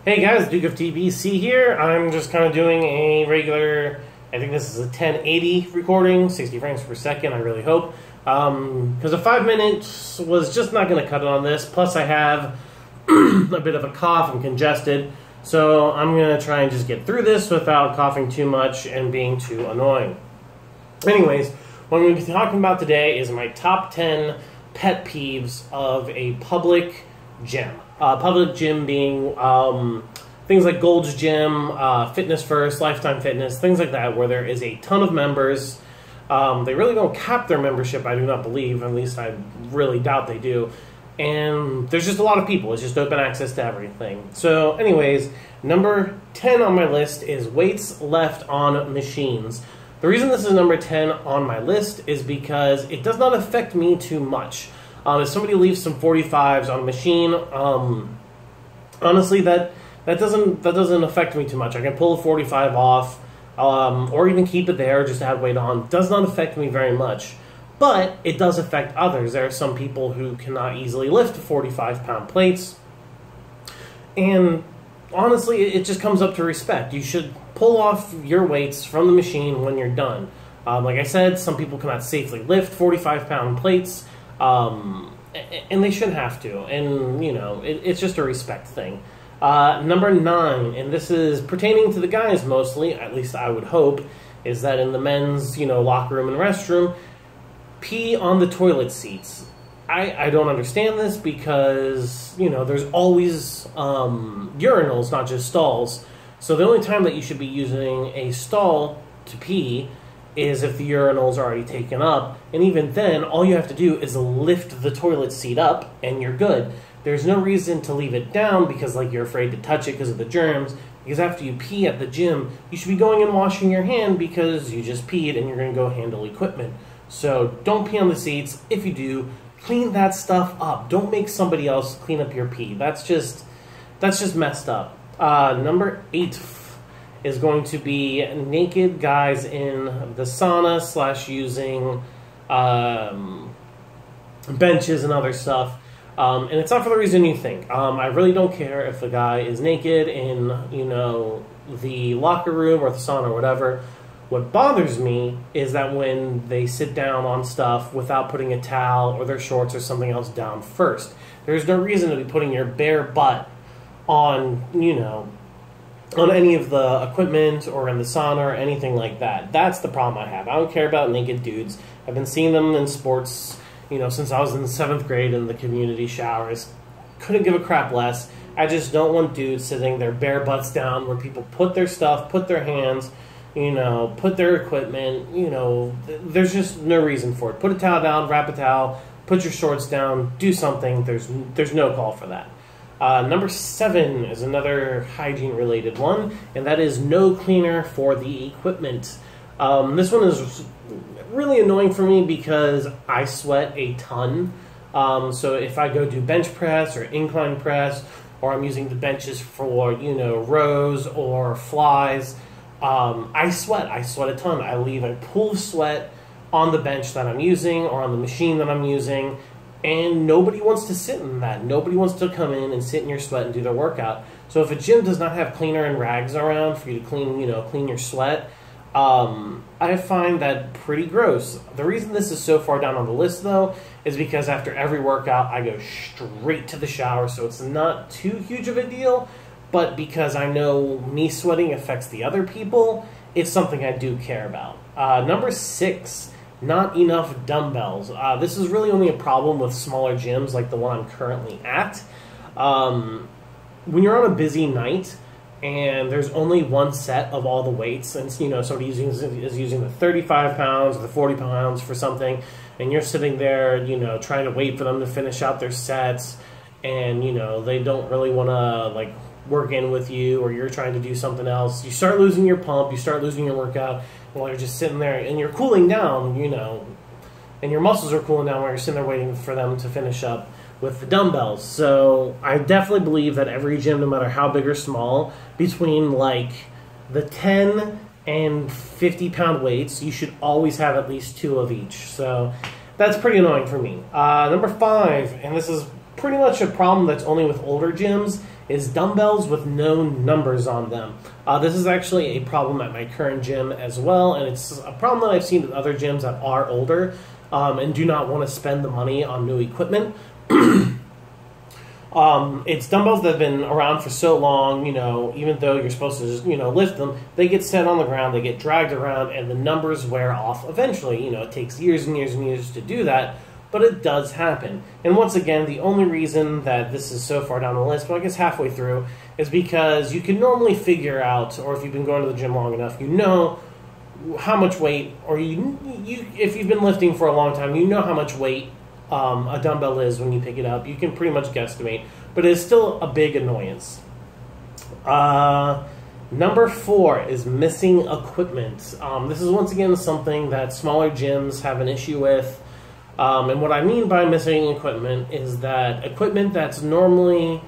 Hey guys, Duke of TBC here. I'm just kind of doing a regular, I think this is a 1080 recording, 60 frames per second, I really hope. Because a 5 minutes was just not going to cut it on this. Plus I have a bit of a cough and congested. So I'm going to try and just get through this without coughing too much and being too annoying. Anyways, what I'm going to be talking about today is my top 10 pet peeves of a public gym. Public gym being things like Gold's Gym, Fitness First, Lifetime Fitness, things like that, where there is a ton of members. They really don't cap their membership, I do not believe. At least I really doubt they do. And there's just a lot of people. It's just open access to everything. So anyways, number 10 on my list is weights left on machines. The reason this is number 10 on my list is because it does not affect me too much. If somebody leaves some 45s on a machine, honestly, that doesn't affect me too much. I can pull a 45 off, or even keep it there, just add weight on. Does not affect me very much, but it does affect others. There are some people who cannot easily lift 45-pound plates, and honestly, it just comes up to respect. You should pull off your weights from the machine when you're done. Like I said, some people cannot safely lift 45-pound plates. And they shouldn't have to, and you know, it's just a respect thing. Number 9, and this is pertaining to the guys mostly, at least I would hope, is that in the men's, locker room and restroom, pee on the toilet seats. I don't understand this because, there's always urinals, not just stalls. So the only time that you should be using a stall to pee is if the urinal's already taken up, and even then, all you have to do is lift the toilet seat up, and you're good. There's no reason to leave it down because, you're afraid to touch it because of the germs, because after you pee at the gym, you should be going and washing your hand because you just peed and you're going to go handle equipment. So don't pee on the seats. If you do, clean that stuff up. Don't make somebody else clean up your pee. That's just messed up. Number 8 is going to be naked guys in the sauna / using benches and other stuff. And it's not for the reason you think. I really don't care if a guy is naked in, the locker room or the sauna or whatever. What bothers me is that when they sit down on stuff without putting a towel or their shorts or something else down first. There's no reason to be putting your bare butt on, on any of the equipment or in the sauna or anything like that. That's the problem I have. I don't care about naked dudes. I've been seeing them in sports, since I was in the 7th grade in the community showers. Couldn't give a crap less. I just don't want dudes sitting their bare butts down where people put their stuff, put their hands, put their equipment, there's just no reason for it. Put a towel down, wrap a towel, put your shorts down, do something. There's no call for that. Number 7 is another hygiene-related one, and that is no cleaner for the equipment. This one is really annoying for me because I sweat a ton. So if I go do bench press or incline press, or I'm using the benches for, rows or flies, I sweat a ton. I leave a pool of sweat on the bench that I'm using or on the machine that I'm using. And nobody wants to sit in that. Nobody wants to come in and sit in your sweat and do their workout. So if a gym does not have cleaner and rags around for you to clean your sweat, I find that pretty gross. The reason this is so far down on the list, though, is because after every workout, I go straight to the shower. So it's not too huge of a deal. But because I know me sweating affects the other people, it's something I do care about. Number 6. Not enough dumbbells. This is really only a problem with smaller gyms like the one I'm currently at. When you're on a busy night and there's only one set of all the weights, and somebody is using the 35 pounds or the 40 pounds for something, and you're sitting there, trying to wait for them to finish out their sets, and they don't really want to work in with you, or you're trying to do something else. You start losing your pump, you start losing your workout, while you're just sitting there, and you're cooling down, and your muscles are cooling down while you're sitting there waiting for them to finish up with the dumbbells. So I definitely believe that every gym, no matter how big or small, between the 10 and 50-pound weights, you should always have at least 2 of each. So that's pretty annoying for me. Number 5, and this is pretty much a problem that's only with older gyms, is dumbbells with no numbers on them. This is actually a problem at my current gym as well, and it's a problem that I've seen at other gyms that are older and do not want to spend the money on new equipment. It's dumbbells that have been around for so long, even though you're supposed to just, lift them, they get set on the ground, they get dragged around, and the numbers wear off eventually. It takes years and years and years to do that, but it does happen. And once again, the only reason that this is so far down the list, but I guess halfway through, is because you can normally figure out, or if you've been going to the gym long enough, you know how much weight, or if you've been lifting for a long time, you know how much weight a dumbbell is when you pick it up. You can pretty much guesstimate, but it's still a big annoyance. Number 4 is missing equipment. This is once again something that smaller gyms have an issue with. And what I mean by missing equipment is that equipment that's normally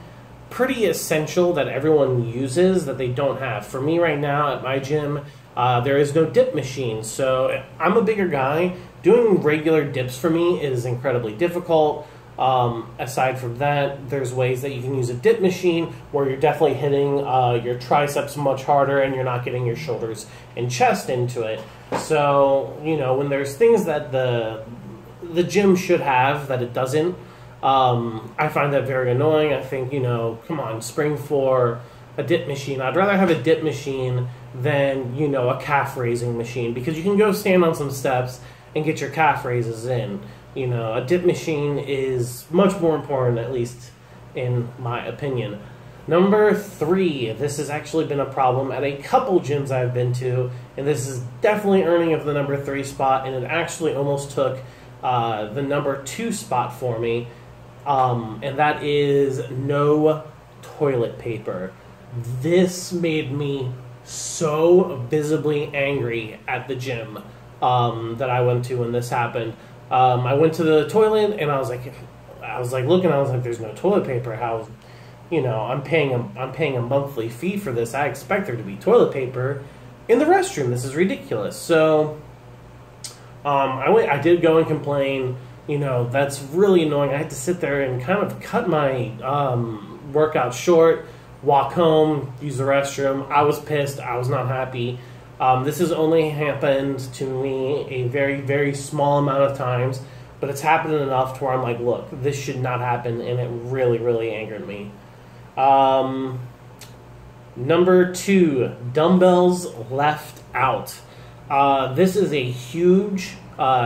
pretty essential that everyone uses that they don't have. For me right now at my gym, there is no dip machine. So I'm a bigger guy. Doing regular dips for me is incredibly difficult. Aside from that, there's ways that you can use a dip machine where you're definitely hitting your triceps much harder and you're not getting your shoulders and chest into it. So, when there's things that the gym should have that it doesn't, I find that very annoying. I think, come on, spring for a dip machine. I'd rather have a dip machine than, a calf raising machine, because you can go stand on some steps and get your calf raises in. A dip machine is much more important, at least in my opinion. Number 3, this has actually been a problem at a couple gyms I've been to, and this is definitely earning of the number 3 spot, and it actually almost took the number 2 spot for me, and that is no toilet paper. This made me so visibly angry at the gym that I went to when this happened. I went to the toilet and I was like looking, I was like, there's no toilet paper. How, I'm paying a monthly fee for this. I expect there to be toilet paper in the restroom. This is ridiculous. So I did go and complain. That's really annoying. I had to sit there and kind of cut my workout short, walk home, use the restroom. I was pissed. I was not happy. This has only happened to me a very, very small amount of times, but it's happened enough to where I'm like, look, this should not happen, and it really, really angered me. Number 2, dumbbells left out. This is a huge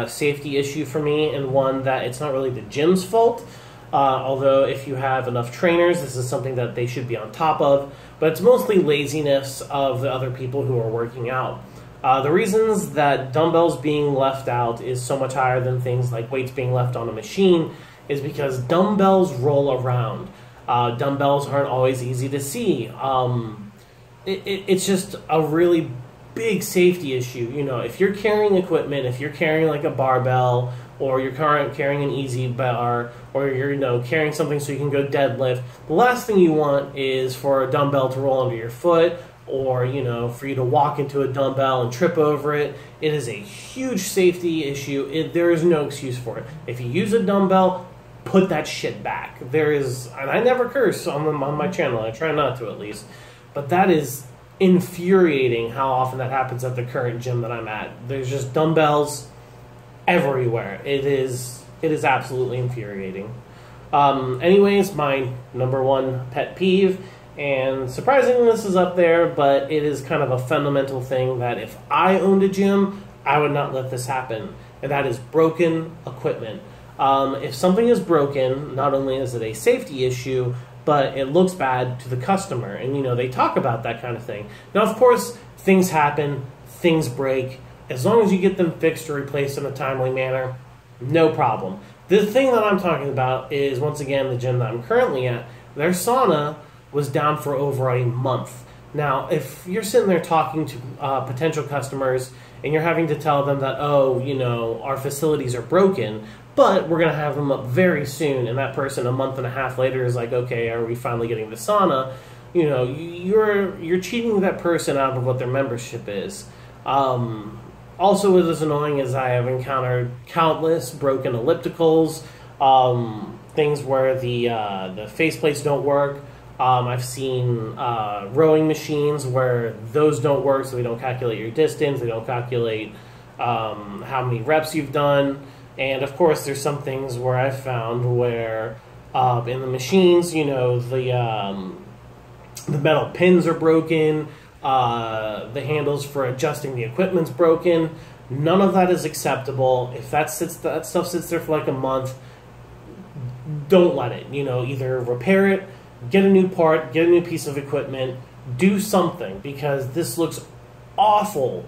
safety issue for me, and one that it's not really the gym's fault. Although if you have enough trainers, this is something that they should be on top of, but it's mostly laziness of the other people who are working out. The reasons that dumbbells being left out is so much higher than things like weights being left on a machine is because dumbbells roll around. Dumbbells aren't always easy to see. It's just a really big safety issue. If you're carrying equipment, if you're carrying like a barbell, or you're carrying an easy bar, or you're carrying something so you can go deadlift, the last thing you want is for a dumbbell to roll under your foot, or for you to walk into a dumbbell and trip over it. It is a huge safety issue. There is no excuse for it. If you use a dumbbell, put that shit back. And I never curse on my channel. I try not to, at least, but that is infuriating how often that happens at the current gym that I'm at. There's just dumbbells everywhere. It is absolutely infuriating. Anyways, my number 1 pet peeve, and surprisingly this is up there, but it is kind of a fundamental thing that if I owned a gym, I would not let this happen, and that is broken equipment. If something is broken, not only is it a safety issue, but it looks bad to the customer, and they talk about that kind of thing. Now, of course, things happen, things break. As long as you get them fixed or replaced in a timely manner, no problem. The thing that I'm talking about is, once again, the gym that I'm currently at, their sauna was down for over a month. Now, if you're sitting there talking to potential customers and you're having to tell them that, our facilities are broken, but we're going to have them up very soon, and that person a month and a half later is like, okay, are we finally getting the sauna? You're cheating that person out of what their membership is. Also, what is annoying is I have encountered countless broken ellipticals, things where the faceplates don't work, I've seen rowing machines where those don't work, so they don't calculate your distance, they don't calculate how many reps you've done. And of course, there's some things where I've found where in the machines, you know, the metal pins are broken, the handles for adjusting the equipment's broken. None of that is acceptable. If that stuff sits there for like a month, don't let it. You know, either repair it, get a new part, get a new piece of equipment, do something, because this looks awful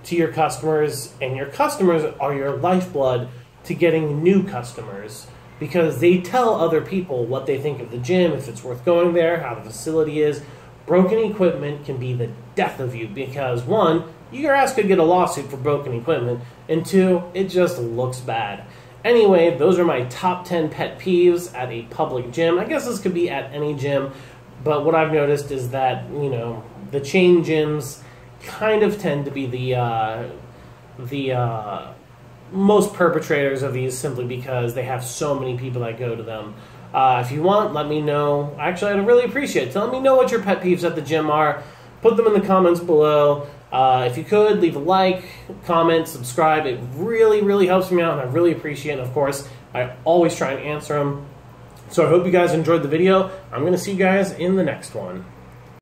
to your customers, and your customers are your lifeblood to getting new customers, because they tell other people what they think of the gym, if it's worth going there, how the facility is. Broken equipment can be the death of you, because one, your ass could get a lawsuit for broken equipment, and two, it just looks bad. Anyway, those are my top 10 pet peeves at a public gym. I guess this could be at any gym, but what I've noticed is that, you know, the chain gyms kind of tend to be the most perpetrators of these, simply because they have so many people that go to them. If you want, let me know. Actually, I'd really appreciate it. Tell me know what your pet peeves at the gym are. Put them in the comments below. If you could, leave a like, comment, subscribe. It really, really helps me out, and I really appreciate it. And of course, I always try and answer them. So I hope you guys enjoyed the video. I'm going to see you guys in the next one.